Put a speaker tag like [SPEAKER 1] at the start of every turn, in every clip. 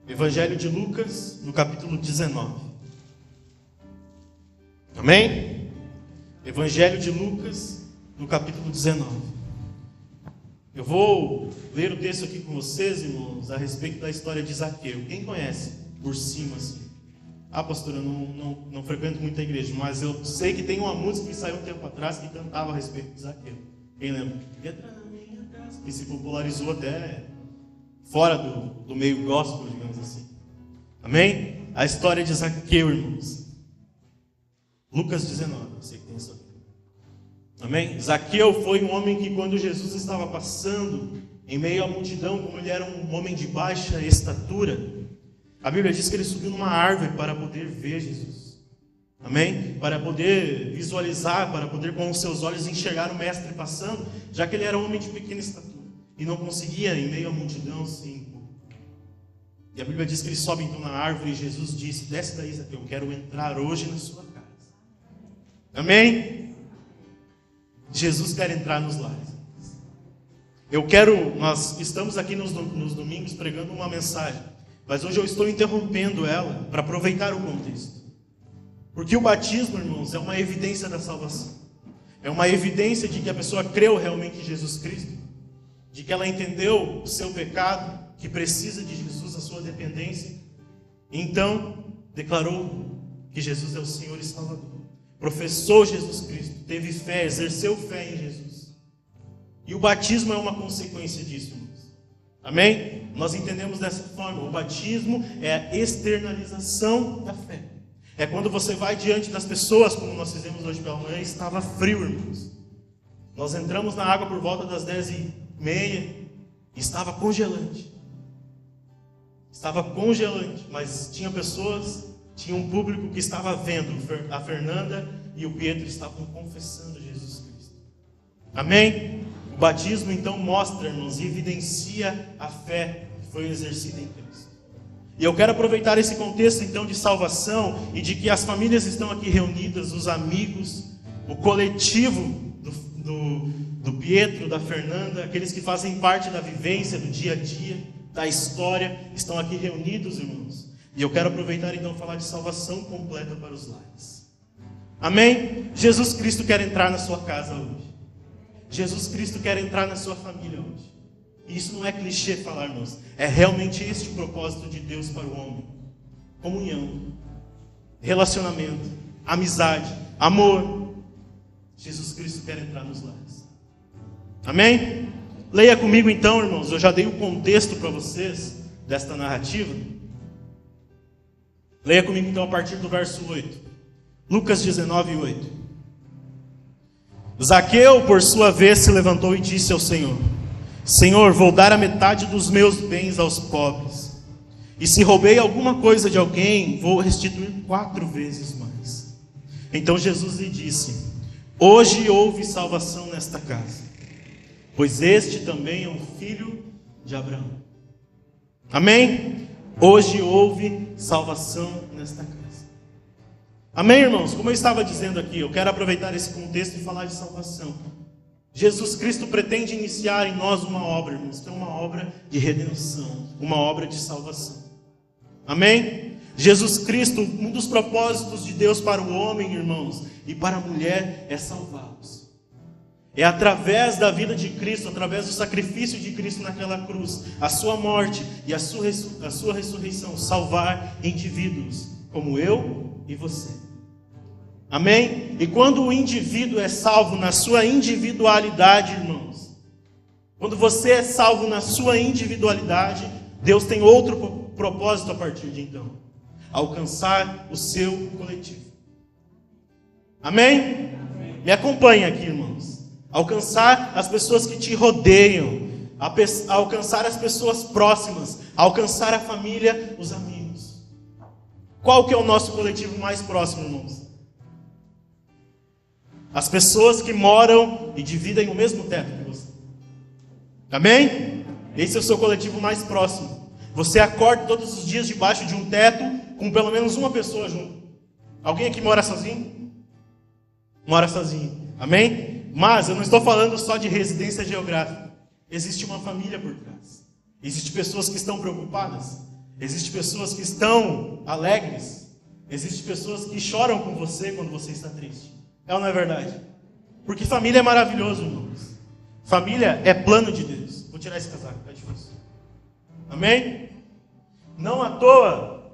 [SPEAKER 1] Evangelho de Lucas, no capítulo 19. Amém? Evangelho de Lucas, no capítulo 19. Eu vou ler o texto aqui com vocês, irmãos, a respeito da história de Zaqueu. Quem conhece? Por cima, assim. Ah, pastor, eu não frequento muito a igreja, mas eu sei que tem uma música que saiu um tempo atrás que cantava a respeito de Zaqueu. Quem lembra? Entra na minha casa. Que se popularizou até fora do meio gospel, digamos assim. Amém? A história de Zaqueu, irmãos. Lucas 19, você que tem isso aqui. Amém? Zaqueu foi um homem que, quando Jesus estava passando em meio à multidão, como ele era um homem de baixa estatura, a Bíblia diz que ele subiu numa árvore para poder ver Jesus. Amém? Para poder visualizar, para poder com os seus olhos enxergar o mestre passando, já que ele era um homem de pequena estatura e não conseguia, em meio à multidão, se impor. E a Bíblia diz que ele sobe então na árvore e Jesus disse: desce daí, Zaqueu, eu quero entrar hoje na sua casa. Amém? Jesus quer entrar nos lares. Nós estamos aqui nos domingos pregando uma mensagem, mas hoje eu estou interrompendo ela para aproveitar o contexto. Porque o batismo, irmãos, é uma evidência da salvação. É uma evidência de que a pessoa creu realmente em Jesus Cristo, de que ela entendeu o seu pecado, que precisa de Jesus, a sua dependência, e então declarou que Jesus é o Senhor e Salvador. Professou Jesus Cristo, teve fé, exerceu fé em Jesus. E o batismo é uma consequência disso, irmãos. Amém? Nós entendemos dessa forma. O batismo é a externalização da fé. É quando você vai diante das pessoas, como nós fizemos hoje pela manhã, estava frio, irmãos. Nós entramos na água por volta das 10h30, estava congelante. Estava congelante, mas tinha pessoas, tinha um público que estava vendo. A Fernanda e o Pietro estavam confessando Jesus Cristo. Amém? O batismo então mostra, irmãos, e evidencia a fé que foi exercida em Cristo. E eu quero aproveitar esse contexto então de salvação e de que as famílias estão aqui reunidas, os amigos, o coletivo do Pietro, da Fernanda, aqueles que fazem parte da vivência, do dia a dia, da história, estão aqui reunidos, irmãos. E eu quero aproveitar então falar de salvação completa para os lares. Amém? Jesus Cristo quer entrar na sua casa hoje. Jesus Cristo quer entrar na sua família hoje. E isso não é clichê falar, irmãos. É realmente este o propósito de Deus para o homem. Comunhão, relacionamento, amizade, amor. Jesus Cristo quer entrar nos lares. Amém? Leia comigo então, irmãos. Eu já dei o contexto para vocês desta narrativa. Leia comigo então a partir do verso 8. Lucas 19, 8. Zaqueu, por sua vez, se levantou e disse ao Senhor: Senhor, vou dar a metade dos meus bens aos pobres. E se roubei alguma coisa de alguém, vou restituir 4 vezes mais. Então Jesus lhe disse: hoje houve salvação nesta casa, pois este também é um filho de Abraão. Amém? Hoje houve salvação nesta casa. Amém, irmãos? Como eu estava dizendo aqui, eu quero aproveitar esse contexto e falar de salvação. Jesus Cristo pretende iniciar em nós uma obra, irmãos, que é uma obra de redenção, uma obra de salvação. Amém? Jesus Cristo, um dos propósitos de Deus para o homem, irmãos, e para a mulher é salvá-los. É através da vida de Cristo, através do sacrifício de Cristo naquela cruz, a sua morte e a sua ressurreição, salvar indivíduos como eu e você. Amém? E quando o indivíduo é salvo na sua individualidade, irmãos, quando você é salvo na sua individualidade, Deus tem outro propósito a partir de então: alcançar o seu coletivo. Amém? Amém. Me acompanhe aqui, irmãos. Alcançar as pessoas que te rodeiam, alcançar as pessoas próximas, alcançar a família, os amigos. Qual que é o nosso coletivo mais próximo, irmãos? As pessoas que moram e dividem o mesmo teto que você. Amém? Esse é o seu coletivo mais próximo. Você acorda todos os dias debaixo de um teto com pelo menos uma pessoa junto. Alguém aqui mora sozinho? Mora sozinho. Amém? Mas eu não estou falando só de residência geográfica. Existe uma família por trás. Existem pessoas que estão preocupadas. Existem pessoas que estão alegres. Existem pessoas que choram com você quando você está triste. É ou não é verdade? Porque família é maravilhoso, irmãos. Família é plano de Deus. Vou tirar esse casaco, tá difícil. Amém? Não à toa,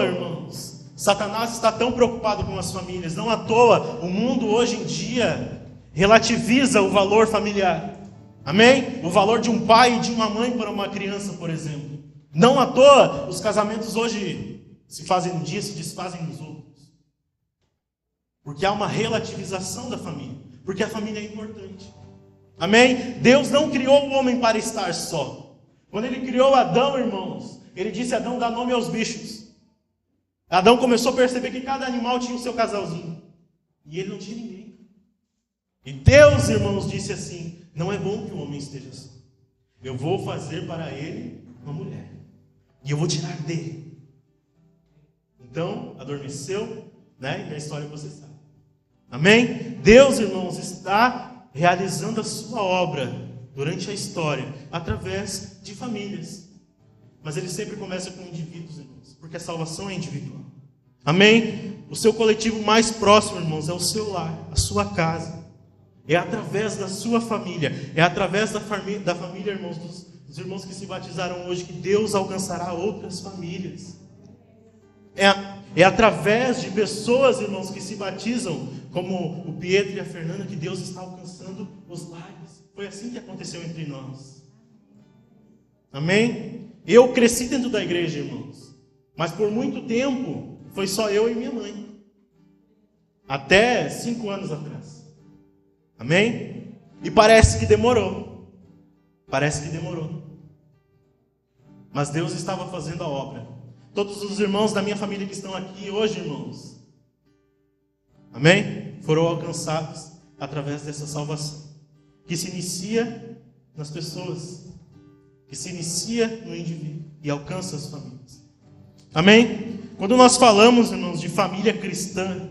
[SPEAKER 1] irmãos, Satanás está tão preocupado com as famílias. Não à toa, o mundo hoje em dia relativiza o valor familiar. Amém? O valor de um pai e de uma mãe para uma criança, por exemplo. Não à toa, os casamentos hoje se fazem um dia, se desfazem nos outros. Porque há uma relativização da família. Porque a família é importante. Amém? Deus não criou o homem para estar só. Quando ele criou Adão, irmãos, ele disse: Adão, dá nome aos bichos. Adão começou a perceber que cada animal tinha o seu casalzinho. E ele não tinha ninguém. E Deus, irmãos, disse assim: não é bom que o homem esteja só. Eu vou fazer para ele uma mulher. E eu vou tirar dele. Então, adormeceu, né? E a história você sabe. Amém? Deus, irmãos, está realizando a sua obra durante a história, através de famílias. Mas ele sempre começa com indivíduos, irmãos, porque a salvação é individual. Amém? O seu coletivo mais próximo, irmãos, é o seu lar, a sua casa. É através da sua família, é através da família, irmãos, dos irmãos que se batizaram hoje, que Deus alcançará outras famílias. É através de pessoas, irmãos, que se batizam, como o Pietro e a Fernanda, que Deus está alcançando os lares. Foi assim que aconteceu entre nós. Amém? Eu cresci dentro da igreja, irmãos, mas por muito tempo foi só eu e minha mãe. Até 5 anos atrás. Amém? E parece que demorou. Mas Deus estava fazendo a obra. Todos os irmãos da minha família que estão aqui hoje, irmãos, amém? Foram alcançados através dessa salvação, que se inicia nas pessoas, que se inicia no indivíduo e alcança as famílias. Amém? Quando nós falamos, irmãos, de família cristã,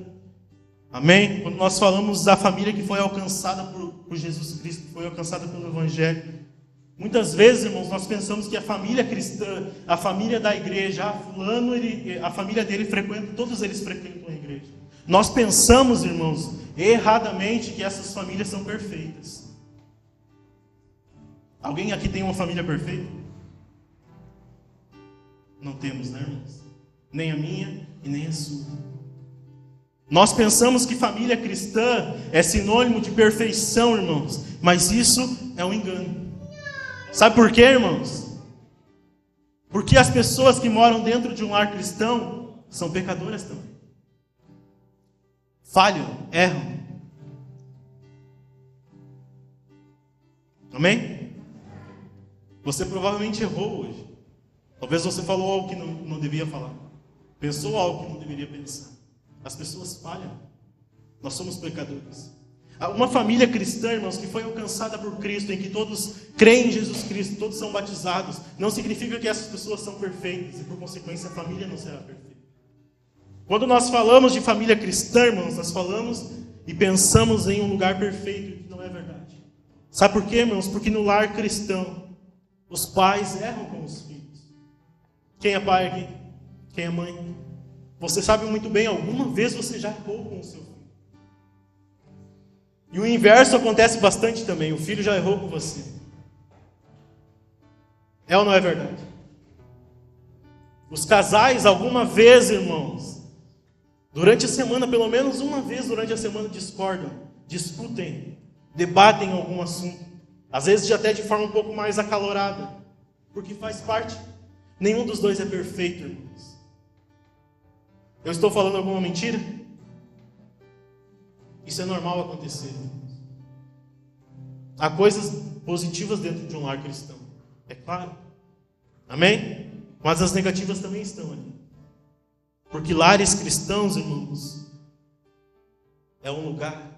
[SPEAKER 1] amém? Quando nós falamos da família que foi alcançada por Jesus Cristo, que foi alcançada pelo Evangelho, muitas vezes, irmãos, nós pensamos que a família cristã, a família da igreja, fulano, a família dele frequenta, todos eles frequentam a igreja. Nós pensamos, irmãos, erradamente, que essas famílias são perfeitas. Alguém aqui tem uma família perfeita? Não temos, né, irmãos? Nem a minha e nem a sua. Nós pensamos que família cristã é sinônimo de perfeição, irmãos, mas isso é um engano. Sabe por quê, irmãos? Porque as pessoas que moram dentro de um lar cristão são pecadoras também. Falham, erram. Amém? Você provavelmente errou hoje. Talvez você falou algo que não devia falar. Pensou algo que não deveria pensar. As pessoas falham. Nós somos pecadores. Uma família cristã, irmãos, que foi alcançada por Cristo, em que todos creem em Jesus Cristo, todos são batizados, não significa que essas pessoas são perfeitas e, por consequência, a família não será perfeita. Quando nós falamos de família cristã, irmãos, nós falamos e pensamos em um lugar perfeito, que não é verdade. Sabe por quê, irmãos? Porque no lar cristão, os pais erram com os filhos. Quem é pai aqui? Quem é mãe? Você sabe muito bem, alguma vez você já errou com o seu filho. E o inverso acontece bastante também. O filho já errou com você. É ou não é verdade? Os casais, alguma vez, irmãos, durante a semana, pelo menos uma vez durante a semana, discordam, discutem, debatem algum assunto. Às vezes até de forma um pouco mais acalorada. Porque faz parte. Nenhum dos dois é perfeito, irmãos. Eu estou falando alguma mentira? Isso é normal acontecer. Há coisas positivas dentro de um lar cristão, é claro. Amém? Mas as negativas também estão ali. Porque lares cristãos, irmãos,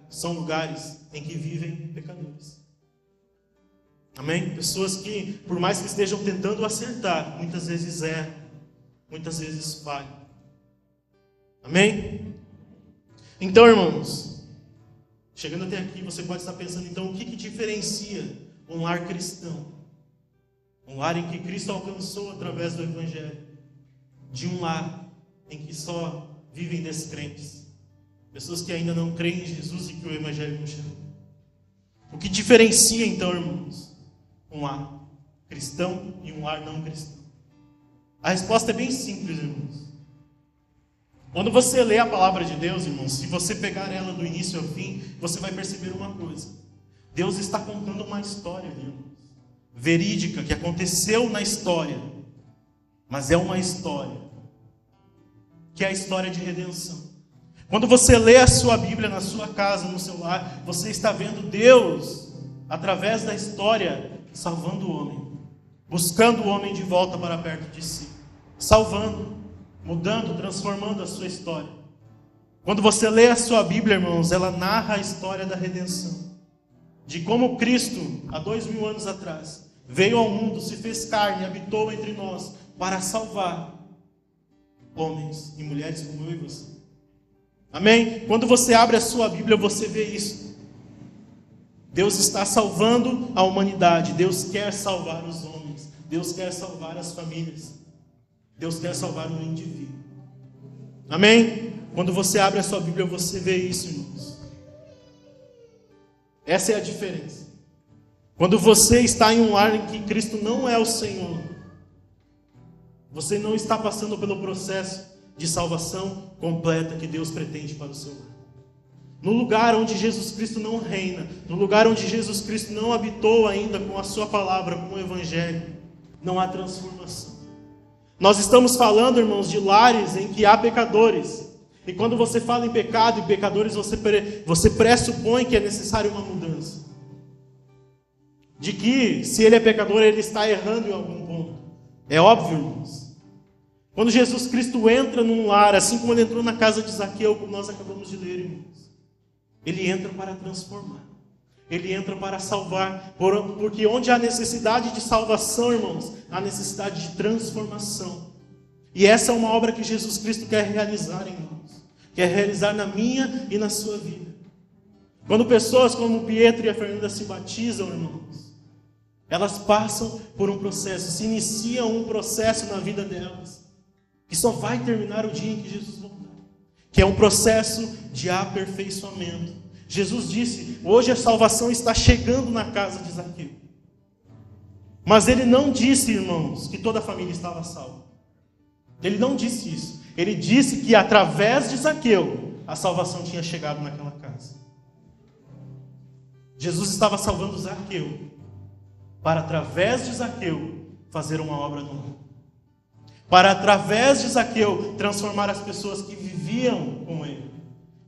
[SPEAKER 1] são lugares em que vivem pecadores. Amém? Pessoas que, por mais que estejam tentando acertar, muitas vezes erram, muitas vezes falham. Amém? Então, irmãos, chegando até aqui, você pode estar pensando, então, o que diferencia um lar cristão Um lar em que Cristo alcançou através do Evangelho. De um lar em que só vivem descrentes. Pessoas que ainda não creem em Jesus e que o Evangelho não chegou. O que diferencia então, irmãos, um lar cristão e um lar não cristão? A resposta é bem simples, irmãos. Quando você lê a palavra de Deus, irmãos, se você pegar ela do início ao fim, você vai perceber uma coisa. Deus está contando uma história, irmãos, verídica, que aconteceu na história. Mas é uma história, que é a história de redenção. Quando você lê a sua Bíblia na sua casa, no seu lar, você está vendo Deus, através da história, salvando o homem. Buscando o homem de volta para perto de si. Salvando, mudando, transformando a sua história. Quando você lê a sua Bíblia, irmãos, ela narra a história da redenção. De como Cristo, há 2000 anos atrás, veio ao mundo, se fez carne, habitou entre nós, para salvar homens e mulheres como eu e você. Amém? Quando você abre a sua Bíblia, você vê isso. Deus está salvando a humanidade. Deus quer salvar os homens. Deus quer salvar as famílias. Deus quer salvar o indivíduo. Amém? Quando você abre a sua Bíblia, você vê isso, irmãos. Essa é a diferença. Quando você está em um lar em que Cristo não é o Senhor, você não está passando pelo processo de salvação completa que Deus pretende para o seu lar. No lugar onde Jesus Cristo não reina, no lugar onde Jesus Cristo não habitou ainda com a sua palavra, com o Evangelho, não há transformação. Nós estamos falando, irmãos, de lares em que há pecadores. E quando você fala em pecado e pecadores, você pressupõe que é necessário uma mudança. De que, se ele é pecador, ele está errando em algum ponto. É óbvio, irmãos. Quando Jesus Cristo entra num lar, assim como ele entrou na casa de Zaqueu, como nós acabamos de ler, irmãos, ele entra para transformar. Ele entra para salvar. Porque onde há necessidade de salvação, irmãos, há necessidade de transformação. E essa é uma obra que Jesus Cristo quer realizar, irmãos. Quer realizar na minha e na sua vida. Quando pessoas como o Pietro e a Fernanda se batizam, irmãos, elas passam por um processo, se inicia um processo na vida delas, que só vai terminar o dia em que Jesus voltar. Que é um processo de aperfeiçoamento. Jesus disse, hoje a salvação está chegando na casa de Zaqueu. Mas ele não disse, irmãos, que toda a família estava salva. Ele não disse isso. Ele disse que através de Zaqueu, a salvação tinha chegado naquela casa. Jesus estava salvando Zaqueu, para através de Zaqueu, fazer uma obra nova. Para através de Zaqueu, transformar as pessoas que viviam com ele.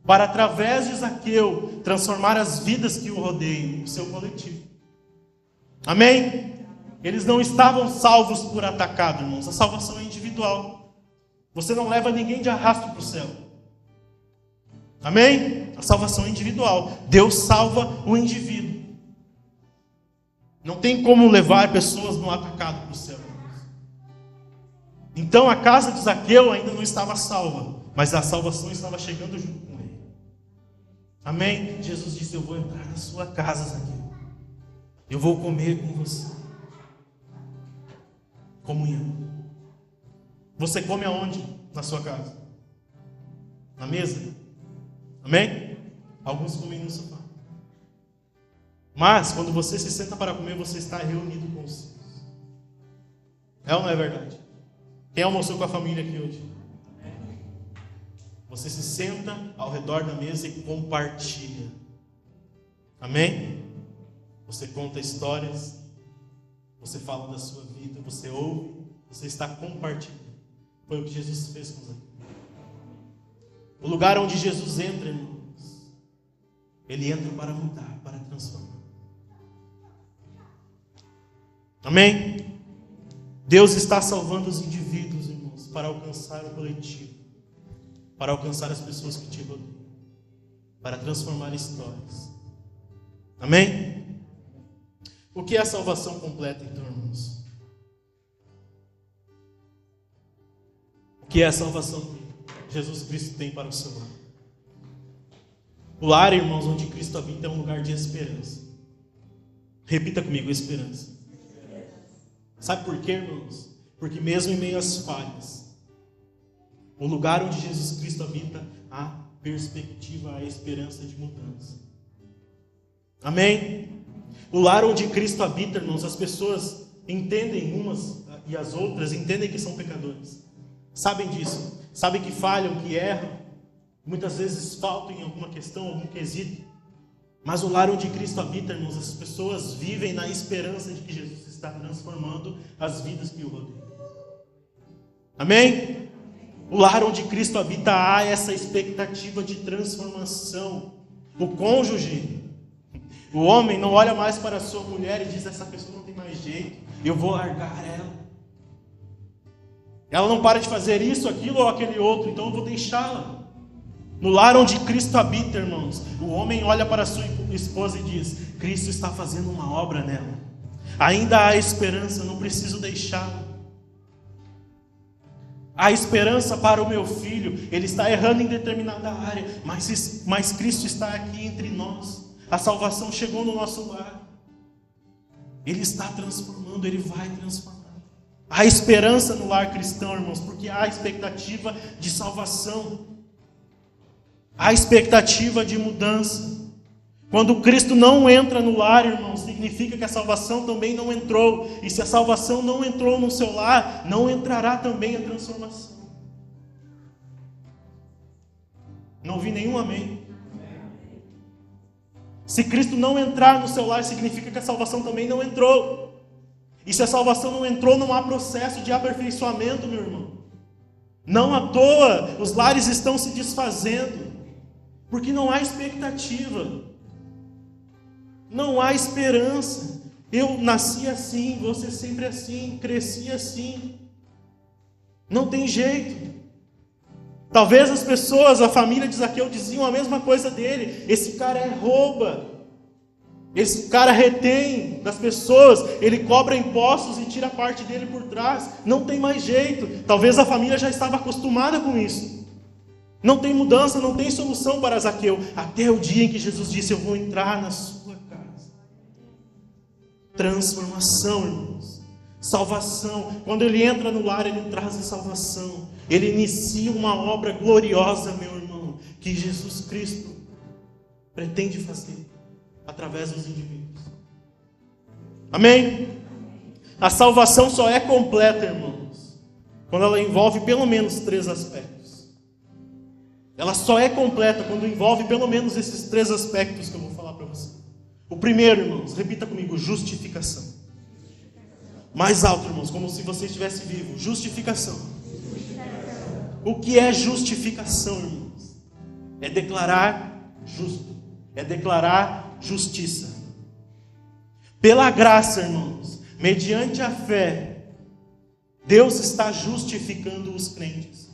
[SPEAKER 1] Para através de Zaqueu, transformar as vidas que o rodeiam, o seu coletivo. Amém? Eles não estavam salvos por atacado, irmãos. A salvação é individual. Você não leva ninguém de arrasto para o céu. Amém? A salvação é individual. Deus salva o indivíduo. Não tem como levar pessoas no atacado para o céu. Então a casa de Zaqueu ainda não estava salva, mas a salvação estava chegando junto com ele. Amém? Jesus disse, eu vou entrar na sua casa, Zaqueu. Eu vou comer com você. Comunhão. Você come aonde? Na sua casa? Na mesa? Amém? Alguns comem no sofá. Mas quando você se senta para comer, você está reunido com os seus. É ou não é verdade? Quem almoçou com a família aqui hoje? Você se senta ao redor da mesa e compartilha. Amém? Você conta histórias. Você fala da sua vida. Você ouve. Você está compartilhando. Foi o que Jesus fez com Zaqueu. O lugar onde Jesus entra, irmãos, ele entra para mudar, para transformar. Amém? Deus está salvando os indivíduos, irmãos, para alcançar o coletivo, para alcançar as pessoas que te rodeiam, para transformar histórias. Amém? O que é a salvação completa, então, irmãos? O que é a salvação que Jesus Cristo tem para o seu lar? O lar, irmãos, onde Cristo habita é um lugar de esperança. Repita comigo, esperança. Sabe por quê, irmãos? Porque mesmo em meio às falhas, o lugar onde Jesus Cristo habita, há perspectiva, há esperança de mudança. Amém? O lar onde Cristo habita, irmãos, as pessoas entendem umas e as outras, entendem que são pecadores. Sabem disso. Sabem que falham, que erram. Muitas vezes faltam em alguma questão, algum quesito. Mas o lar onde Cristo habita, irmãos, as pessoas vivem na esperança de que Jesus está transformando as vidas que o rodeiam. Amém? O lar onde Cristo habita, há essa expectativa de transformação. O cônjuge, o homem não olha mais para a sua mulher e diz: essa pessoa não tem mais jeito, eu vou largar ela. Ela não para de fazer isso, aquilo ou aquele outro, então eu vou deixá-la. No lar onde Cristo habita, irmãos, o homem olha para a sua esposa e diz: Cristo está fazendo uma obra nela. Ainda há esperança, não preciso deixá-la. Há esperança para o meu filho, ele está errando em determinada área, mas Cristo está aqui entre nós. A salvação chegou no nosso lar. Ele está transformando, Ele vai transformar. Há esperança no lar cristão, irmãos, porque há expectativa de salvação. Há expectativa de mudança. Quando Cristo não entra no lar, irmãos, significa que a salvação também não entrou. E se a salvação não entrou no seu lar, não entrará também a transformação. Não ouvi nenhum amém. Se Cristo não entrar no seu lar, significa que a salvação também não entrou. E se a salvação não entrou, não há processo de aperfeiçoamento, meu irmão. Não à toa, os lares estão se desfazendo, porque não há expectativa. Não há esperança. Eu nasci assim, você sempre assim, cresci assim. Não tem jeito. Talvez as pessoas, a família de Zaqueu diziam a mesma coisa dele: esse cara rouba, esse cara retém das pessoas, ele cobra impostos e tira parte dele por trás. Não tem mais jeito. Talvez a família já estava acostumada com isso. Não tem mudança, não tem solução para Zaqueu, até o dia em que Jesus disse: eu vou entrar na sua casa. Transformação, irmãos. Salvação. Quando ele entra no lar, ele traz a salvação. Ele inicia uma obra gloriosa, meu irmão, que Jesus Cristo pretende fazer através dos indivíduos. Amém? A salvação só é completa, irmãos, quando ela envolve pelo menos 3 aspectos. Ela só é completa quando envolve pelo menos esses 3 aspectos que eu vou falar para você. O primeiro, irmãos, repita comigo: justificação. Mais alto, irmãos, como se você estivesse vivo. Justificação. O que é justificação, irmãos? É declarar justo. É declarar justiça. Pela graça, irmãos, mediante a fé, Deus está justificando os crentes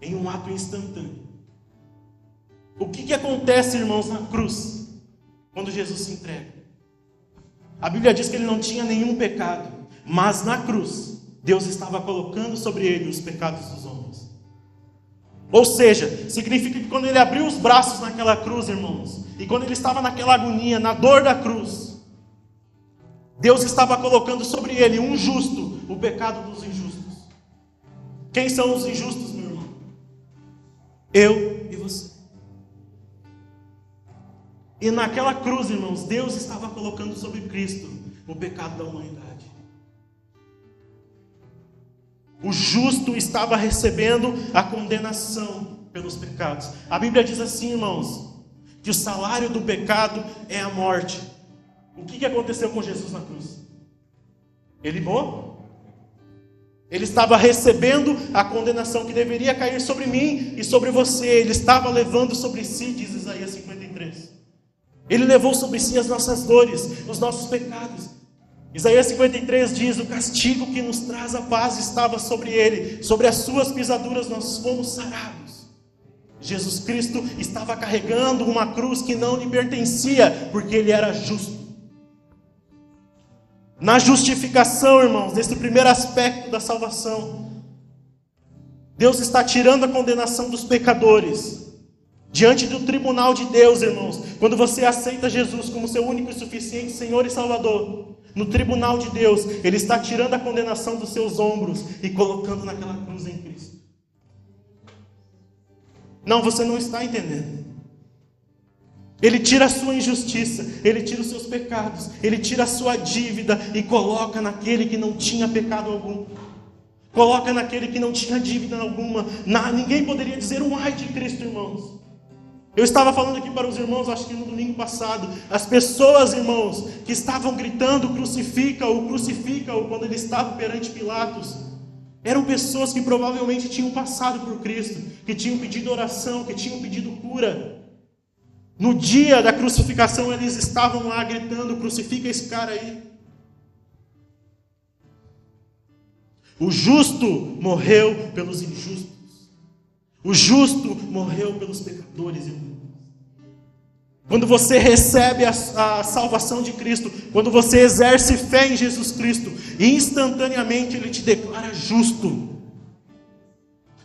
[SPEAKER 1] em um ato instantâneo. O que acontece, irmãos, na cruz, quando Jesus se entrega? A Bíblia diz que ele não tinha nenhum pecado, mas na cruz, Deus estava colocando sobre ele os pecados dos homens. Ou seja, significa que quando ele abriu os braços naquela cruz, irmãos, e quando ele estava naquela agonia, na dor da cruz, Deus estava colocando sobre ele, um justo, o pecado dos injustos. Quem são os injustos, meu irmão? Eu e você. E naquela cruz, irmãos, Deus estava colocando sobre Cristo o pecado da humanidade. O justo estava recebendo a condenação pelos pecados. A Bíblia diz assim, irmãos, que o salário do pecado é a morte. O que aconteceu com Jesus na cruz? Ele morreu. Ele estava recebendo a condenação que deveria cair sobre mim e sobre você. Ele estava levando sobre si, diz Isaías 53. Ele levou sobre si as nossas dores, os nossos pecados. Isaías 53 diz: o castigo que nos traz a paz estava sobre ele, sobre as suas pisaduras nós fomos sarados. Jesus Cristo estava carregando uma cruz que não lhe pertencia, porque ele era justo. Na justificação, irmãos, nesse primeiro aspecto da salvação, Deus está tirando a condenação dos pecadores Diante do tribunal de Deus, irmãos, quando você aceita Jesus como seu único e suficiente Senhor e Salvador, no tribunal de Deus, Ele está tirando a condenação dos seus ombros e colocando naquela cruz em Cristo. Não, você não está entendendo. Ele tira a sua injustiça, Ele tira os seus pecados, Ele tira a sua dívida e coloca naquele que não tinha pecado algum. Coloca naquele que não tinha dívida alguma. Ninguém poderia dizer um ai de Cristo, irmãos. Eu estava falando aqui para os irmãos, acho que no domingo passado, as pessoas, irmãos, que estavam gritando crucifica-o, quando ele estava perante Pilatos, eram pessoas que provavelmente tinham passado por Cristo, que tinham pedido oração, que tinham pedido cura. No dia da crucificação, eles estavam lá gritando: crucifica esse cara aí. O justo morreu pelos injustos. O justo morreu pelos pecadores, irmão. Quando você recebe a salvação de Cristo, quando você exerce fé em Jesus Cristo, instantaneamente Ele te declara justo.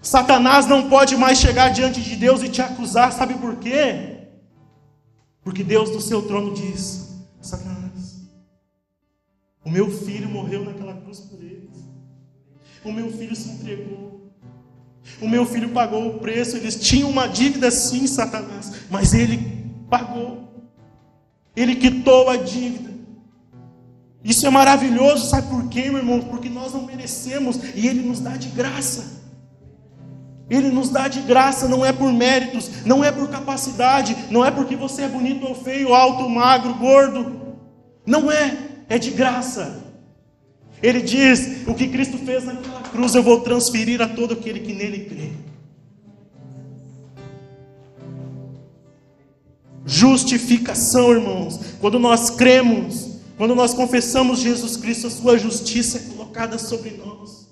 [SPEAKER 1] Satanás não pode mais chegar diante de Deus e te acusar, sabe por quê? Porque Deus do seu trono diz: Satanás, o meu filho morreu naquela cruz por eles. O meu filho se entregou. O meu filho pagou o preço. Eles tinham uma dívida sim, Satanás, mas ele pagou. Ele quitou a dívida. Isso é maravilhoso, sabe por quê, meu irmão? Porque nós não merecemos e Ele nos dá de graça. Ele nos dá de graça, não é por méritos, não é por capacidade, não é porque você é bonito ou feio, alto, magro, gordo. Não é, é de graça. Ele diz: o que Cristo fez naquela cruz eu vou transferir a todo aquele que nele crê. Justificação, irmãos. Quando nós cremos, quando nós confessamos Jesus Cristo, a sua justiça é colocada sobre nós.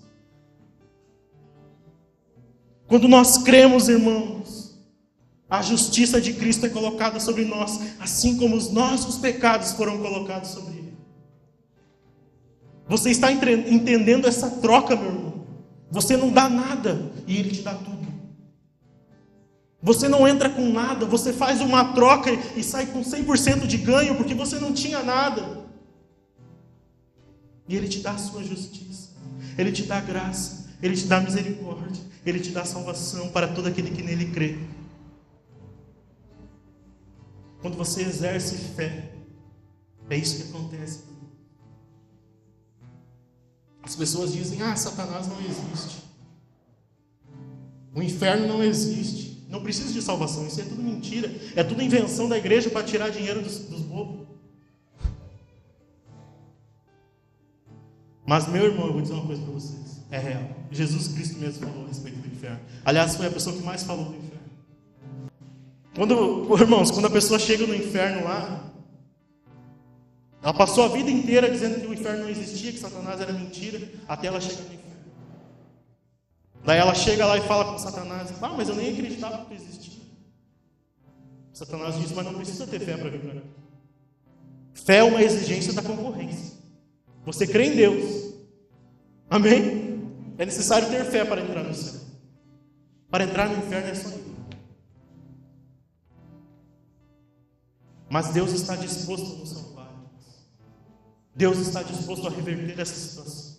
[SPEAKER 1] Quando nós cremos, irmãos, a justiça de Cristo é colocada sobre nós, assim como os nossos pecados foram colocados sobre Ele. Você está entendendo essa troca, meu irmão? Você não dá nada e Ele te dá tudo. Você não entra com nada, você faz uma troca e sai com 100% de ganho, porque você não tinha nada. E Ele te dá a sua justiça, Ele te dá graça, Ele te dá misericórdia, Ele te dá salvação para todo aquele que nele crê. Quando você exerce fé, é isso que acontece. As pessoas dizem: Satanás não existe. O inferno não existe. Não precisa de salvação, isso é tudo mentira. É tudo invenção da igreja para tirar dinheiro dos bobos. Mas, meu irmão, eu vou dizer uma coisa para vocês. É real. Jesus Cristo mesmo falou a respeito do inferno. Aliás, foi a pessoa que mais falou do inferno. Irmãos, quando a pessoa chega no inferno lá, ela passou a vida inteira dizendo que o inferno não existia, que Satanás era mentira, até ela chegar no inferno. Daí ela chega lá e fala com Satanás: mas eu nem acreditava que existia. Satanás diz: mas não precisa ter fé para vir para cá. Fé é uma exigência da concorrência. Você crê em Deus. Amém? É necessário ter fé para entrar no céu. Para entrar no inferno é só ir. Mas Deus está disposto a nos salvar. Deus está disposto a reverter essa situação.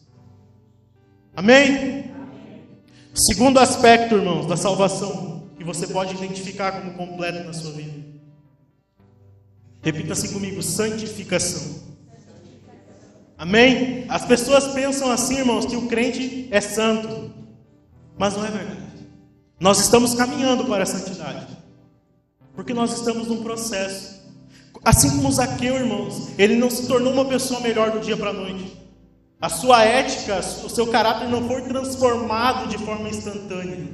[SPEAKER 1] Amém? Segundo aspecto, irmãos, da salvação, que você pode identificar como completo na sua vida. Repita assim comigo: santificação. Amém? As pessoas pensam assim, irmãos, que o crente é santo. Mas não é verdade. Nós estamos caminhando para a santidade. Porque nós estamos num processo. Assim como Zaqueu, irmãos, ele não se tornou uma pessoa melhor do dia para a noite. A sua ética, o seu caráter não foi transformado de forma instantânea.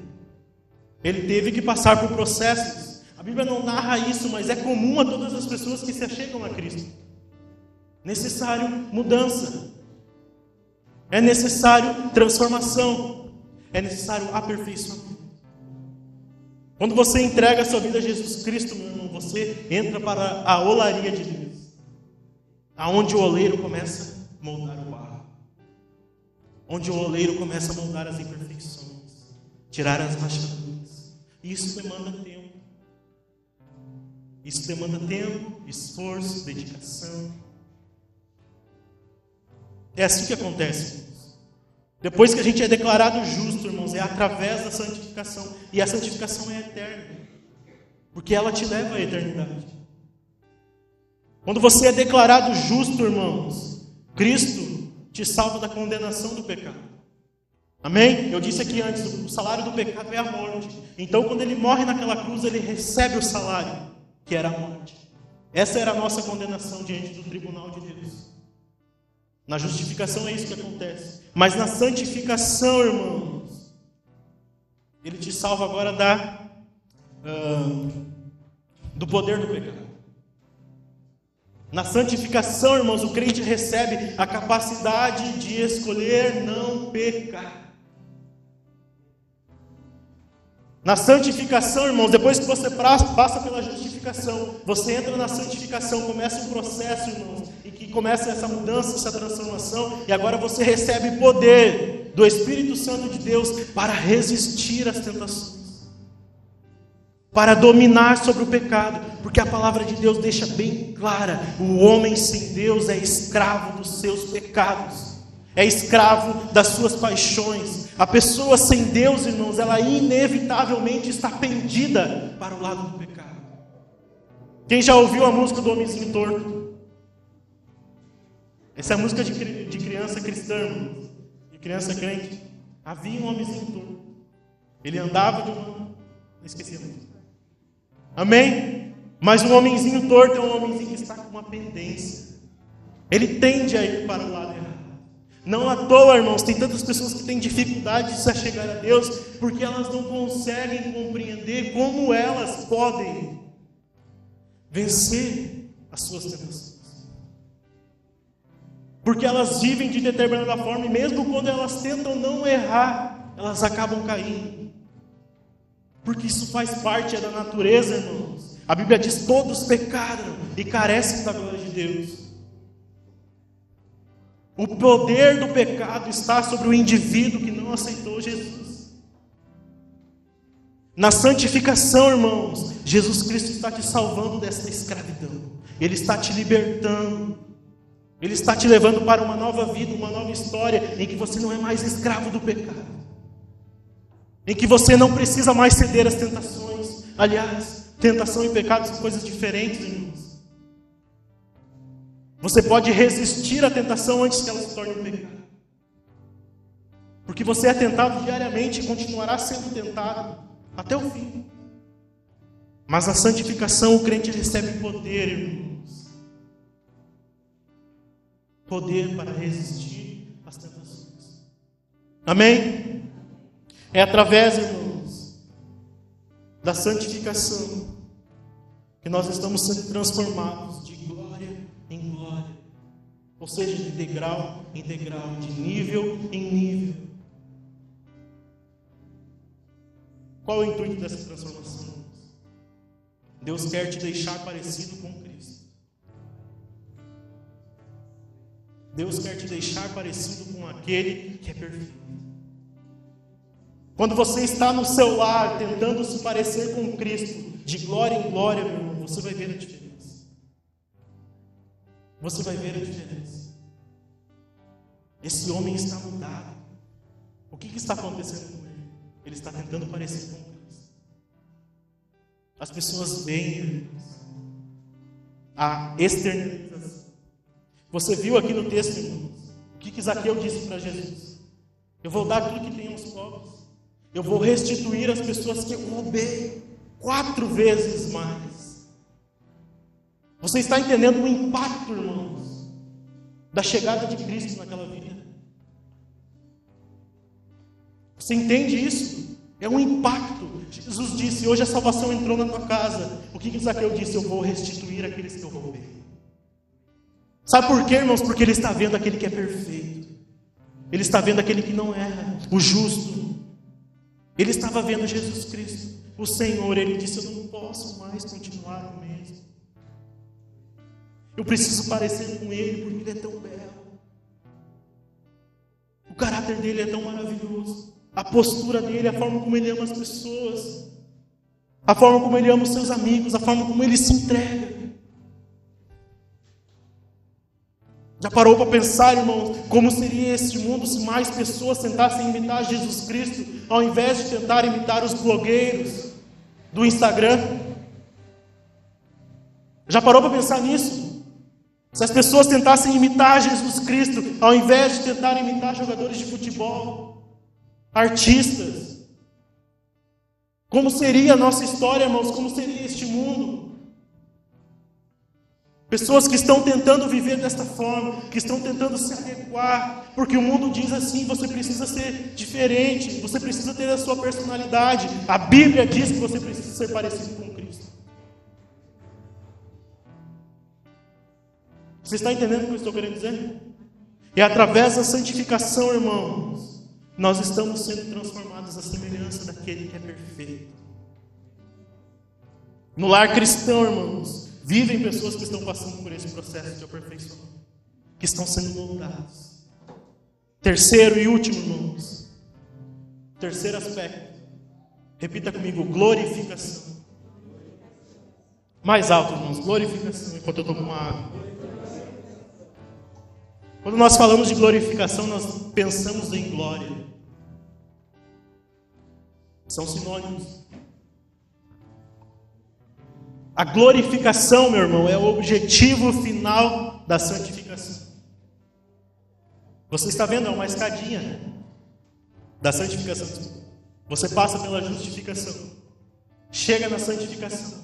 [SPEAKER 1] Ele teve que passar por processos. A Bíblia não narra isso, mas é comum a todas as pessoas que se achegam a Cristo. Necessário mudança. É necessário transformação. É necessário aperfeiçoamento. Quando você entrega a sua vida a Jesus Cristo, meu irmão, você entra para a olaria de Deus, aonde o oleiro começa a moldar o barro. Onde o oleiro começa a moldar as imperfeições, tirar as rachaduras. E isso demanda tempo. Isso demanda tempo, esforço, dedicação. É assim que acontece, irmãos. Depois que a gente é declarado justo, irmãos, é através da santificação. E a santificação é eterna, porque ela te leva à eternidade. Quando você é declarado justo, irmãos, Cristo te salva da condenação do pecado. Amém? Eu disse aqui antes, o salário do pecado é a morte. Então, quando ele morre naquela cruz, ele recebe o salário, que era a morte. Essa era a nossa condenação diante do tribunal de Deus. Na justificação é isso que acontece. Mas na santificação, irmãos, ele te salva agora do poder do pecado. Na santificação, irmãos, o crente recebe a capacidade de escolher não pecar. Na santificação, irmãos, depois que você passa pela justificação, você entra na santificação, começa um processo, irmãos, e que começa essa mudança, essa transformação, e agora você recebe poder do Espírito Santo de Deus para resistir às tentações, para dominar sobre o pecado, porque a palavra de Deus deixa bem clara: o homem sem Deus é escravo dos seus pecados, é escravo das suas paixões. A pessoa sem Deus, irmãos, ela inevitavelmente está pendida para o lado do pecado. Quem já ouviu a música do Homenzinho Torto? Essa é a música de criança cristã, irmãos, de criança crente. Havia um homenzinho torto. Ele andava de uma... Esqueci a música. Amém? Mas um homenzinho torto é um homenzinho que está com uma pendência. Ele tende a ir para o lado errado. Não à toa, irmãos, tem tantas pessoas que têm dificuldade de se chegar a Deus, porque elas não conseguem compreender como elas podem vencer as suas tentações. Porque elas vivem de determinada forma, e mesmo quando elas tentam não errar, elas acabam caindo. Porque isso faz parte da natureza, irmãos. A Bíblia diz: todos pecaram e carecem da glória de Deus. O poder do pecado está sobre o indivíduo que não aceitou Jesus. Na santificação, irmãos, Jesus Cristo está te salvando dessa escravidão. Ele está te libertando. Ele está te levando para uma nova vida, uma nova história, em que você não é mais escravo do pecado. Em que você não precisa mais ceder às tentações. Aliás, tentação e pecado são coisas diferentes, irmãos. Você pode resistir à tentação antes que ela se torne um pecado. Porque você é tentado diariamente e continuará sendo tentado até o fim. Mas na santificação o crente recebe poder, irmãos. Poder para resistir às tentações. Amém? É através, irmãos, da santificação que nós estamos sendo transformados de glória em glória, ou seja, de degrau em degrau, de nível em nível. Qual é o intuito dessa transformação? Deus quer te deixar parecido com Cristo. Deus quer te deixar parecido com aquele que é perfeito. Quando você está no seu lar tentando se parecer com Cristo, de glória em glória, meu irmão, você vai ver a diferença. Você vai ver a diferença. Esse homem está mudado. O que está acontecendo com ele? Ele está tentando parecer com Cristo. As pessoas veem, irmãos, a externalização. Você viu aqui no texto, irmãos, o que Zaqueu disse para Jesus? Eu vou dar tudo que tenho aos pobres. Eu vou restituir as pessoas que eu roubei 4 vezes mais. Você está entendendo o impacto, irmãos, da chegada de Cristo naquela vida? Você entende isso? É um impacto. Jesus disse: hoje a salvação entrou na tua casa. O que Zaqueu disse? Eu vou restituir aqueles que eu roubei. Sabe por quê, irmãos? Porque ele está vendo aquele que é perfeito. Ele está vendo aquele que não erra, o justo. Ele estava vendo Jesus Cristo, o Senhor. Ele disse: eu não posso mais continuar o mesmo. Eu preciso parecer com Ele, porque Ele é tão belo. O caráter dele é tão maravilhoso. A postura dele, a forma como Ele ama as pessoas. a forma como ele ama os seus amigos, a forma como ele se entrega. Já parou para pensar, irmãos, como seria este mundo se mais pessoas tentassem imitar Jesus Cristo, ao invés de tentar imitar os blogueiros do Instagram? Já parou para pensar nisso? Se as pessoas tentassem imitar Jesus Cristo, ao invés de tentar imitar jogadores de futebol, artistas, como seria a nossa história, irmãos? Como seria este mundo? Pessoas que estão tentando viver desta forma, que estão tentando se adequar, porque o mundo diz assim: você precisa ser diferente, você precisa ter a sua personalidade. A Bíblia diz que você precisa ser parecido com Cristo. Você está entendendo o que eu estou querendo dizer? E através da santificação, irmãos, nós estamos sendo transformados à semelhança daquele que é perfeito. No lar cristão, irmãos, vivem pessoas que estão passando por esse processo de aperfeiçoamento, que estão sendo moldadas. Terceiro e último, irmãos. Terceiro aspecto. Repita comigo: glorificação. Mais alto, irmãos. Glorificação. Enquanto eu tomo uma água. Quando nós falamos de glorificação, nós pensamos em glória. São sinônimos. A glorificação, meu irmão, é o objetivo final da santificação. Você está vendo? É uma escadinha da santificação. Você passa pela justificação, chega na santificação,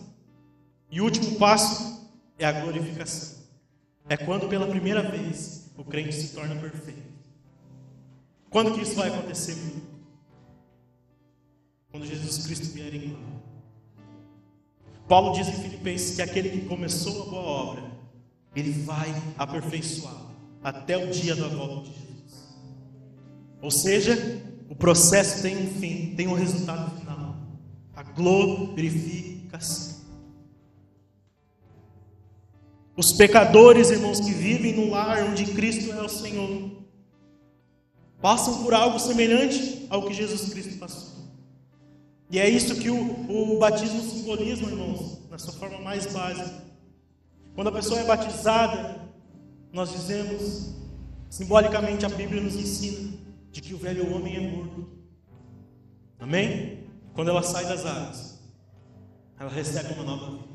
[SPEAKER 1] e o último passo é a glorificação. É quando pela primeira vez o crente se torna perfeito. Quando que isso vai acontecer? Quando Jesus Cristo vier em glória. Paulo diz em Filipenses que aquele que começou a boa obra, ele vai aperfeiçoá-la até o dia da volta de Jesus. Ou seja, o processo tem um fim, tem um resultado final: a glorificação. Os pecadores, irmãos, que vivem no lar onde Cristo é o Senhor, passam por algo semelhante ao que Jesus Cristo passou. E é isso que o batismo simboliza, irmãos, na sua forma mais básica. Quando a pessoa é batizada, nós dizemos, simbolicamente a Bíblia nos ensina, de que o velho homem é morto. Amém? Quando ela sai das águas, ela recebe uma nova vida.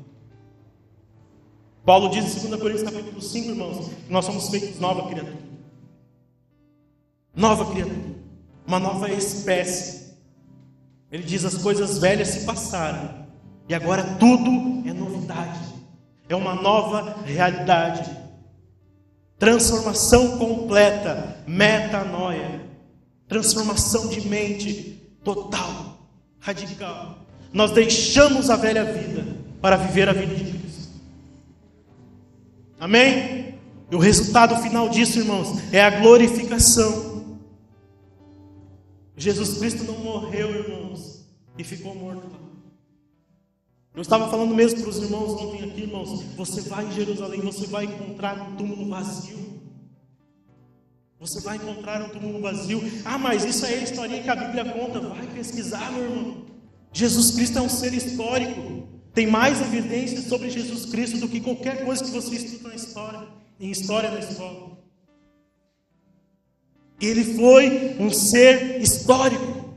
[SPEAKER 1] Paulo diz em 2 Coríntios capítulo 5, irmãos, que nós somos feitos nova criatura. Nova criatura. Uma nova espécie. Ele diz: as coisas velhas se passaram, e agora tudo é novidade. É uma nova realidade. Transformação completa. Metanoia. Transformação de mente total, radical. Nós deixamos a velha vida para viver a vida de Cristo. Amém? E o resultado final disso, irmãos, é a glorificação. Jesus Cristo não morreu, irmãos, e ficou morto lá. Eu estava falando mesmo para os irmãos ontem aqui, irmãos, você vai em Jerusalém, você vai encontrar um túmulo vazio. Você vai encontrar um túmulo vazio. Ah, mas isso aí é a historinha que a Bíblia conta. Vai pesquisar, meu irmão. Jesus Cristo é um ser histórico. Tem mais evidências sobre Jesus Cristo do que qualquer coisa que você estuda na história, em história na escola. Ele foi um ser histórico.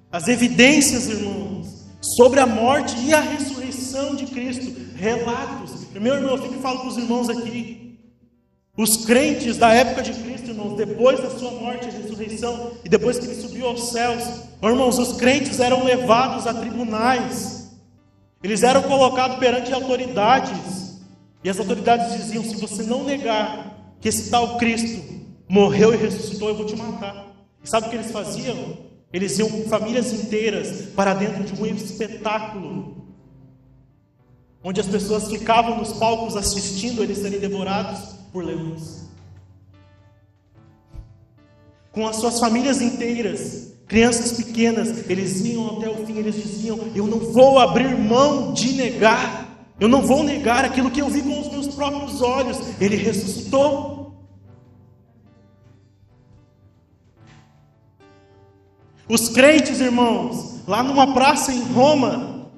[SPEAKER 1] As evidências, irmãos, sobre a morte e a ressurreição de Cristo, relatos. Meu irmão, eu sempre falo para os irmãos aqui, os crentes da época de Cristo, irmãos, depois da sua morte e ressurreição, e depois que ele subiu aos céus, irmãos, os crentes eram levados a tribunais, eles eram colocados perante autoridades, e as autoridades diziam: se você não negar que esse tal Cristo morreu e ressuscitou, eu vou te matar. E sabe o que eles faziam? Eles iam com famílias inteiras para dentro de um espetáculo, onde as pessoas ficavam nos palcos assistindo eles serem devorados por leões. Com as suas famílias inteiras, crianças pequenas, eles iam até o fim, eles diziam: eu não vou abrir mão de negar, eu não vou negar aquilo que eu vi com os meus próprios olhos, ele ressuscitou. Os crentes, irmãos, lá numa praça em Roma,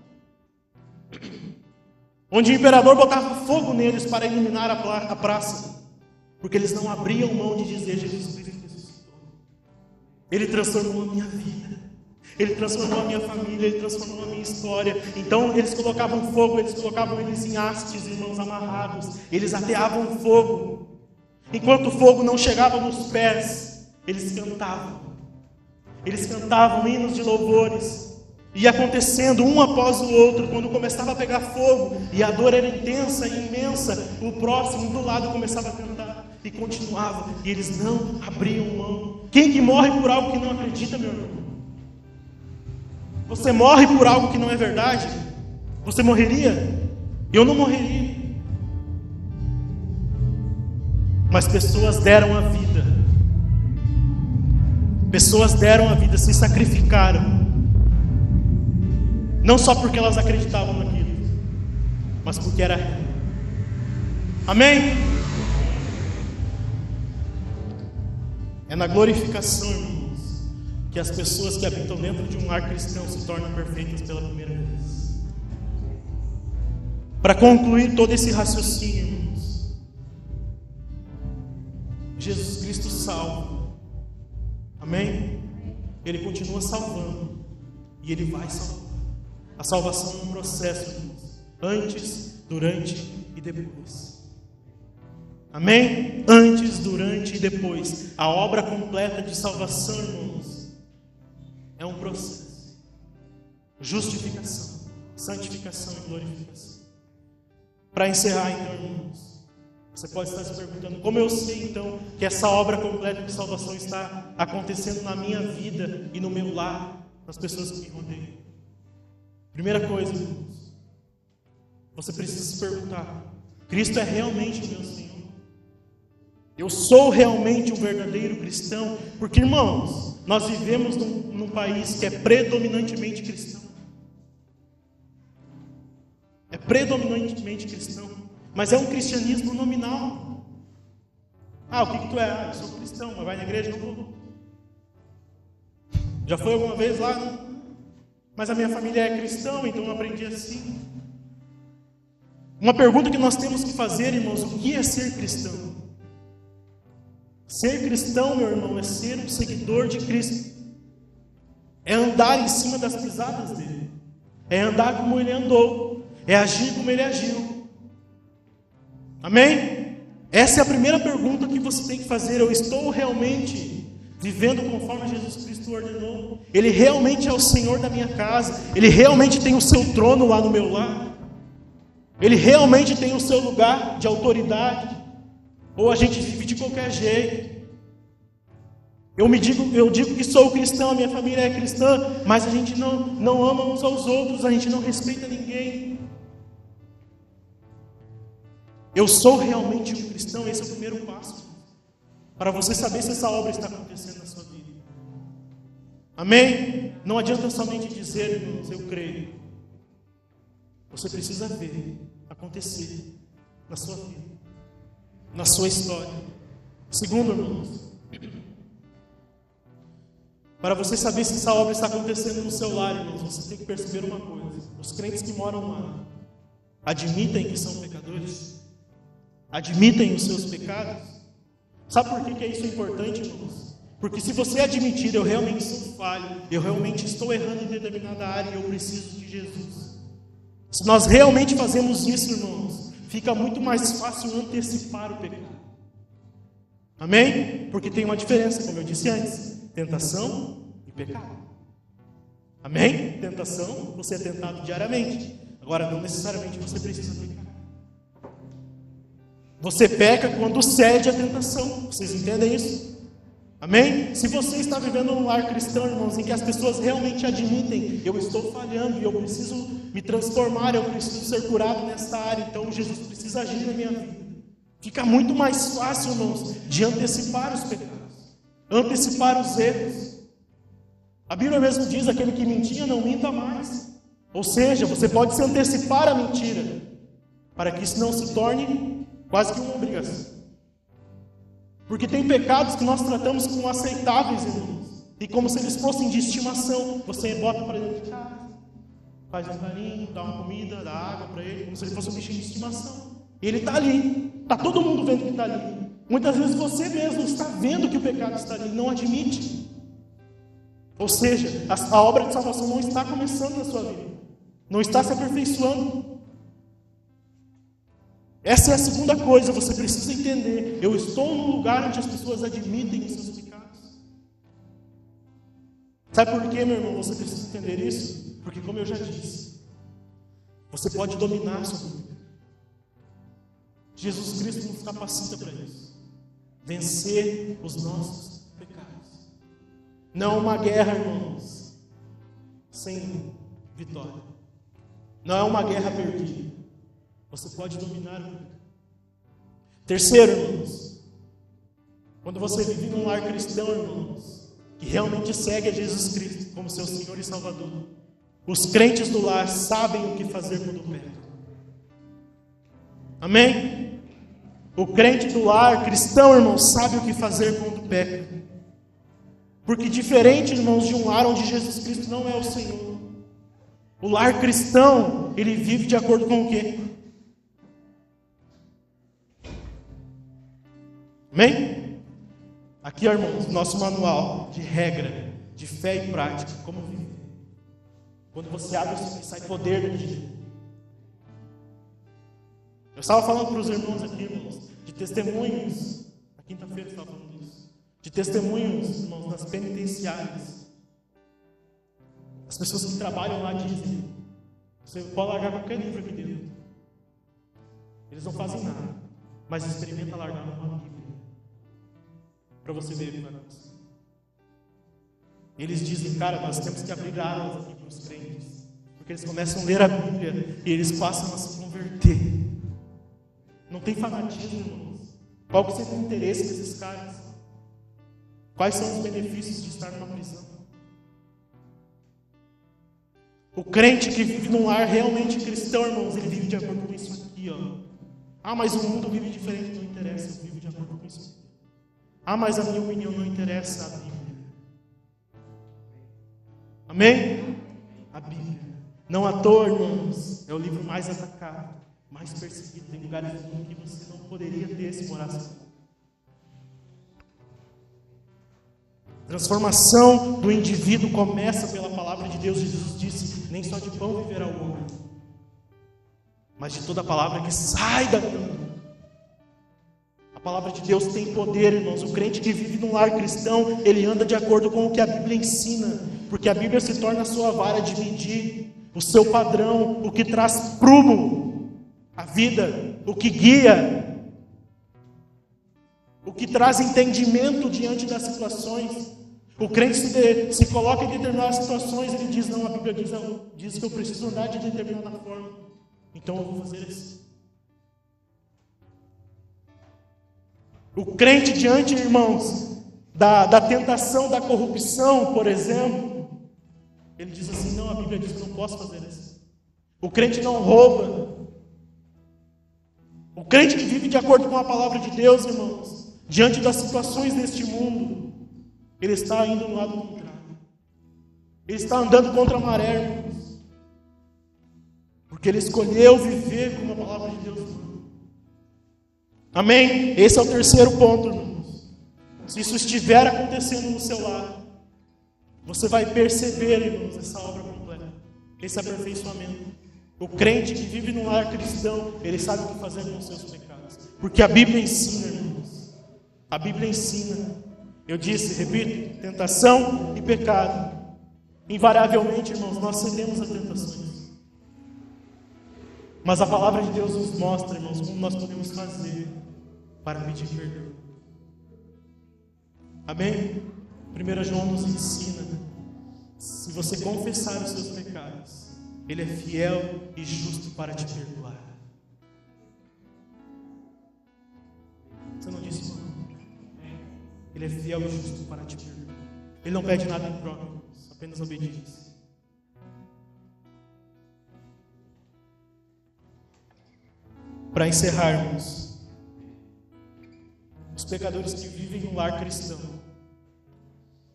[SPEAKER 1] onde o imperador botava fogo neles para iluminar a praça, porque eles não abriam mão de dizer: Jesus Cristo ressuscitou. Ele transformou a minha vida, Ele transformou a minha família, Ele transformou a minha história. Então eles colocavam fogo, eles colocavam eles em hastes, irmãos, amarrados. Eles ateavam fogo. Enquanto o fogo não chegava nos pés, eles cantavam. Eles cantavam hinos de louvores. Ia acontecendo um após o outro. Quando começava a pegar fogo e a dor era intensa e imensa, o próximo do lado começava a cantar e continuava. E eles não abriam mão. Quem que morre por algo que não acredita, meu irmão? Você morre por algo que não é verdade? Você morreria? Eu não morreria. Mas pessoas deram a vida. Pessoas deram a vida, se sacrificaram. Não só porque elas acreditavam naquilo, mas porque era real. Amém? É na glorificação, irmãos, que as pessoas que habitam dentro de um lar cristão se tornam perfeitas pela primeira vez. Para concluir todo esse raciocínio, irmãos, Jesus Cristo salva. Amém? Ele continua salvando. E Ele vai salvar. A salvação é um processo, irmãos. Antes, durante e depois. Amém? Antes, durante e depois. A obra completa de salvação, irmãos, é um processo. Justificação, santificação e glorificação. Para encerrar, então, irmãos, você pode estar se perguntando: como eu sei, então, que essa obra completa de salvação está acontecendo na minha vida e no meu lar, nas pessoas que me rodeiam? Primeira coisa, irmãos, você precisa se perguntar: Cristo é realmente o meu Senhor? Eu sou realmente um verdadeiro cristão? Porque, irmãos, nós vivemos num país que é predominantemente cristão. É predominantemente cristão, mas é um cristianismo nominal. O que tu é? Eu sou cristão, mas vai na igreja? Não vou. Já foi alguma vez lá? Não. Mas a minha família é cristã, então eu aprendi assim. Uma pergunta que nós temos que fazer, irmãos: o que é ser cristão? Ser cristão, meu irmão, é ser um seguidor de Cristo. É andar em cima das pisadas dele. É andar como ele andou. É agir como ele agiu. Amém? Essa é a primeira pergunta que você tem que fazer. Eu estou realmente vivendo conforme Jesus Cristo ordenou? Ele realmente é o Senhor da minha casa? Ele realmente tem o seu trono lá no meu lar? Ele realmente tem o seu lugar de autoridade? Ou a gente vive de qualquer jeito? Eu digo que sou cristão, a minha família é cristã, mas a gente não ama uns aos outros, a gente não respeita ninguém. Eu sou realmente um cristão? Esse é o primeiro passo, para você saber se essa obra está acontecendo na sua vida. Amém? Não adianta somente dizer, irmãos, eu creio. Você precisa ver acontecer na sua vida, na sua história. Segundo, irmãos, para você saber se essa obra está acontecendo no seu lar, irmãos, você tem que perceber uma coisa: os crentes que moram lá admitem que são pecadores? Admitem os seus pecados? Sabe por que isso é importante, irmãos? Porque se você admitir: eu realmente sou falho, eu realmente estou errando em determinada área e eu preciso de Jesus. Se nós realmente fazemos isso, irmãos, fica muito mais fácil antecipar o pecado. Amém? Porque tem uma diferença, como eu disse antes: tentação e pecado. Amém? Tentação, você é tentado diariamente. Agora, não necessariamente você precisa pecar. Você peca quando cede à tentação. Vocês entendem isso? Amém? Se você está vivendo num lar cristão, irmãos, em que as pessoas realmente admitem: eu estou falhando e eu preciso me transformar, eu preciso ser curado nessa área, então Jesus precisa agir na minha vida, fica muito mais fácil, irmãos, de antecipar os pecados, antecipar os erros. A Bíblia mesmo diz: aquele que mentia, não minta mais. Ou seja, você pode se antecipar a mentira, para que isso não se torne quase que uma obrigação. Porque tem pecados que nós tratamos como aceitáveis, irmãos. E como se eles fossem de estimação. Você bota para dentro de casa, faz um carinho, dá uma comida, dá água para ele, como se ele fosse um bichinho de estimação. E ele está ali, está todo mundo vendo que está ali. Muitas vezes você mesmo está vendo que o pecado está ali, não admite. Ou seja, a obra de salvação não está começando na sua vida, não está se aperfeiçoando. Essa é a segunda coisa, você precisa entender. Eu estou num lugar onde as pessoas admitem os seus pecados. Sabe por quê, meu irmão? Você precisa entender isso? Porque, como eu já disse, você pode dominar sobre o pecado. Jesus Cristo nos capacita para isso. Vencer os nossos pecados. Não uma guerra, irmãos, sem vitória. Não é uma guerra perdida. Você pode dominar o pecado. Terceiro, irmãos, quando você vive num lar cristão, irmãos, que realmente segue a Jesus Cristo como seu Senhor e Salvador, os crentes do lar sabem o que fazer quando pecam. Amém? O crente do lar cristão, irmãos, sabe o que fazer quando peca. Porque diferente, irmãos, de um lar onde Jesus Cristo não é o Senhor, o lar cristão, ele vive de acordo com o quê? Amém? Aqui, irmãos, nosso manual de regra, de fé e prática, como viver. Quando você abre isso aqui, sai poder daqui. Eu estava falando para os irmãos aqui, irmãos, de testemunhos. Na quinta-feira eu estava falando disso. De testemunhos, irmãos, nas penitenciárias. As pessoas que trabalham lá dizem: você pode largar qualquer livro aqui dentro. Eles não fazem nada, mas experimenta largar uma Bíblia. Para você ver o que vai acontecer. Eles dizem: cara, nós temos que abrir alas aqui para os crentes. Porque eles começam a ler a Bíblia e eles passam a se converter. Não tem fanatismo, irmãos. Qual que seria o interesse desses caras? Quais são os benefícios de estar numa prisão? O crente que vive num lar realmente cristão, irmãos, ele vive de acordo com isso aqui, ó. Ah, mas o mundo vive diferente, não interessa, eu vivo de acordo com isso aqui. Ah, mas a minha opinião não interessa, a Bíblia. Amém? A Bíblia. Não à toa, irmãos, é o livro mais atacado, mais perseguido. Tem lugares do mundo que você não poderia ter se morasse. Transformação do indivíduo começa pela palavra de Deus. Jesus disse: nem só de pão viverá o homem, mas de toda a palavra que sai da minha boca. A palavra de Deus tem poder, irmãos. O crente que vive num lar cristão, ele anda de acordo com o que a Bíblia ensina, porque a Bíblia se torna a sua vara de medir, o seu padrão, o que traz prumo à vida, o que guia, o que traz entendimento diante das situações. O crente se coloca em determinadas situações, ele diz: não, a Bíblia diz que eu preciso andar de determinada forma, então eu vou fazer isso. O crente diante, irmãos, da tentação, da corrupção, por exemplo, ele diz assim: não, a Bíblia diz que eu não posso fazer isso. O crente não rouba. O crente que vive de acordo com a palavra de Deus, irmãos, diante das situações deste mundo, ele está indo no lado contrário. Ele está andando contra a maré, irmãos, porque ele escolheu viver como a palavra de Deus manda. Amém? Esse é o terceiro ponto, irmãos. Se isso estiver acontecendo no seu lar, você vai perceber, irmãos, essa obra completa, esse aperfeiçoamento. O crente que vive num lar cristão, ele sabe o que fazer com os seus pecados, porque a Bíblia ensina, irmãos. A Bíblia ensina. Eu disse, repito, tentação e pecado. Invariavelmente, irmãos, nós cedemos a tentações. Mas a palavra de Deus nos mostra, irmãos, como nós podemos fazer para pedir perdão. Amém? 1 João nos ensina: se você confessar os seus pecados, Ele é fiel e justo para te perdoar. Você não disse não? Ele é fiel e justo para te perdoar. Ele não pede nada em troca, apenas obediência. Para encerrarmos, os pecadores que vivem no lar cristão,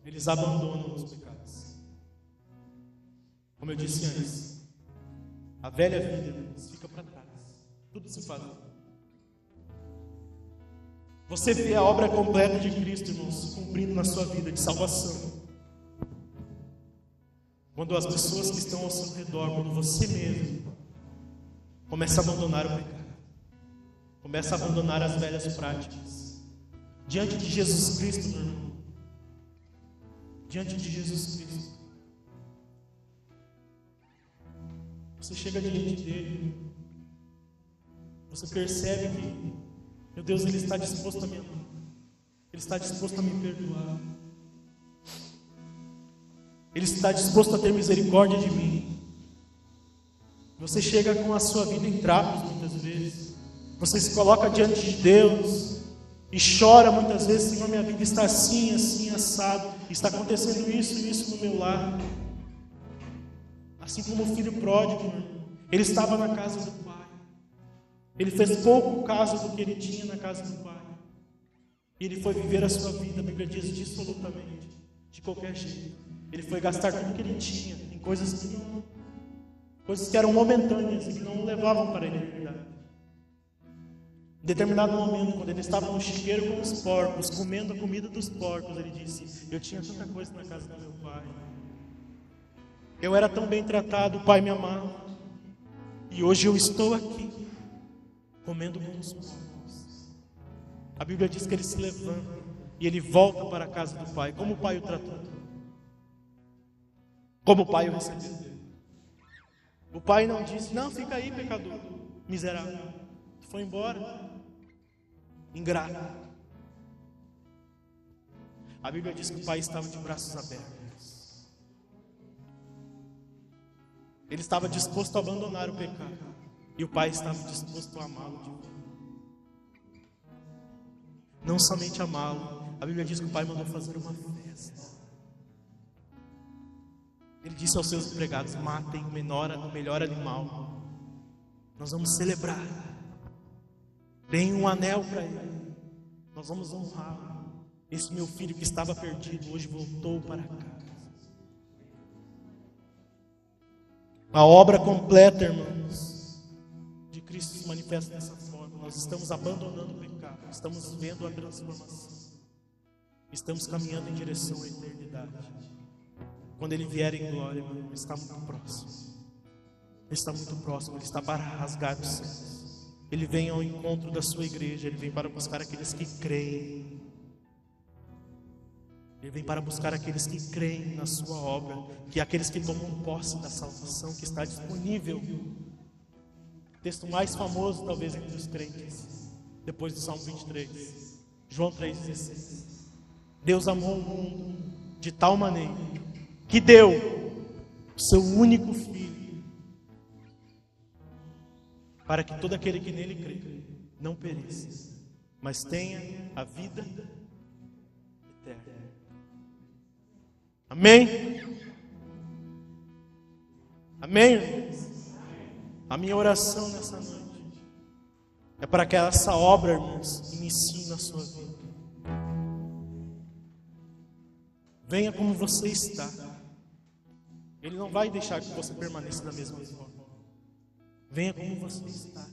[SPEAKER 1] eles abandonam os pecados. Como eu disse antes, a velha vida fica para trás. Tudo se faz. Você vê a obra completa de Cristo, irmãos, se cumprindo na sua vida de salvação. Quando as pessoas que estão ao seu redor, quando você mesmo começa a abandonar o pecado, começa a abandonar as velhas práticas, diante de Jesus Cristo, meu irmão, diante de Jesus Cristo, você chega diante dele, você percebe que, meu Deus, Ele está disposto a me amar, Ele está disposto a me perdoar, Ele está disposto a ter misericórdia de mim. Você chega com a sua vida em trapos muitas vezes, você se coloca diante de Deus e chora muitas vezes: Senhor, minha vida está assim, assim, assado, está acontecendo isso e isso no meu lar. Assim como o filho pródigo, meu irmão, ele estava na casa do pai, ele fez pouco caso do que ele tinha na casa do pai, e ele foi viver a sua vida, a Bíblia diz, dissolutamente, de qualquer jeito. Ele foi gastar tudo que ele tinha em coisas que eram momentâneas e que não o levavam para a eternidade. Em determinado momento, quando ele estava no chiqueiro com os porcos, comendo a comida dos porcos, ele disse: eu tinha tanta coisa na casa do meu pai, eu era tão bem tratado, o pai me amava, e hoje eu estou aqui comendo com os porcos. A Bíblia diz que ele se levanta e ele volta para a casa do pai. Como o pai o tratou, como o pai o recebeu. O pai não disse: não, fica aí, pecador, miserável, tu foi embora, ingrato. A Bíblia diz que o pai estava de braços abertos. Ele estava disposto a abandonar o pecado, e o pai estava disposto a amá-lo de volta. Não somente amá-lo, a Bíblia diz que o pai mandou fazer uma festa. Ele disse aos seus empregados: matem o melhor animal, nós vamos celebrar. Deem um anel para ele, nós vamos honrar. Esse meu filho que estava perdido, hoje voltou para casa. A obra completa, irmãos, de Cristo se manifesta dessa forma. Nós estamos abandonando o pecado, estamos vendo a transformação, estamos caminhando em direção à eternidade. Quando Ele vier em glória, irmão, Ele está muito próximo. Ele está muito próximo, Ele está para rasgar os céus. Ele vem ao encontro da sua igreja, Ele vem para buscar aqueles que creem. Ele vem para buscar aqueles que creem na sua obra, que aqueles que tomam posse da salvação que está disponível. O texto mais famoso talvez entre os crentes, depois do Salmo 23, João 3,16. Deus amou o mundo de tal maneira que deu o seu único Filho, para que todo aquele que nele crê não pereça, mas tenha a vida eterna. Amém? Amém, irmãos? A minha oração nessa noite é para que essa obra, irmãos, inicie na sua vida. Venha como você está. Ele não vai deixar que você permaneça da mesma forma. Venha como você está.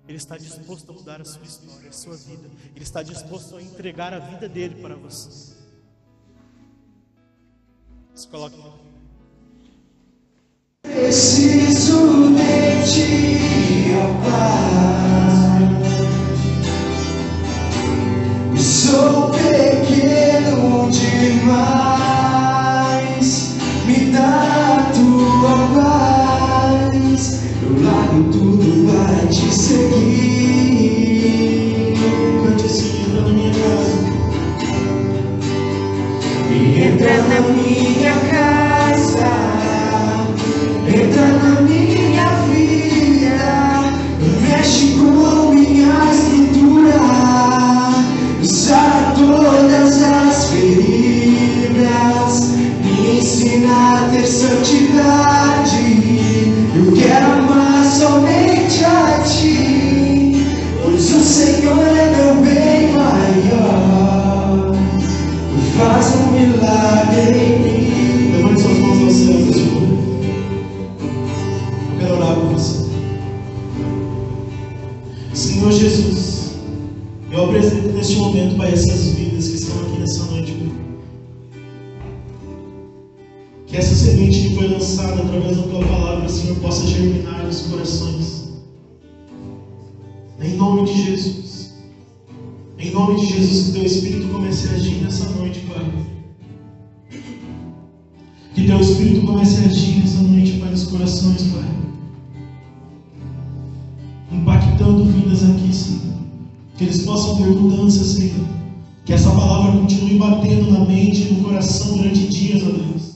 [SPEAKER 1] Ele está disposto a mudar a sua história, a sua vida. Ele está disposto a entregar a vida dele para você. Se coloque aqui.
[SPEAKER 2] Preciso de ti, ó Pai. Sou pequeno demais. Me dá a tua paz. Eu largo tudo para te seguir. Cante assim na minha casa. E entra na minha casa. Entra na
[SPEAKER 1] neste momento, Pai, essas vidas que estão aqui nessa noite, Pai. Que essa semente que foi lançada através da Tua palavra, Senhor, possa germinar nos corações. Em nome de Jesus. Em nome de Jesus, que Teu Espírito comece a agir nessa noite, Pai. Que Teu Espírito comece a agir nessa noite, Pai, nos corações, Pai. Impactando vidas aqui, Senhor. Que eles possam ter mudança, Senhor. Que essa palavra continue batendo na mente e no coração durante dias, ó Deus.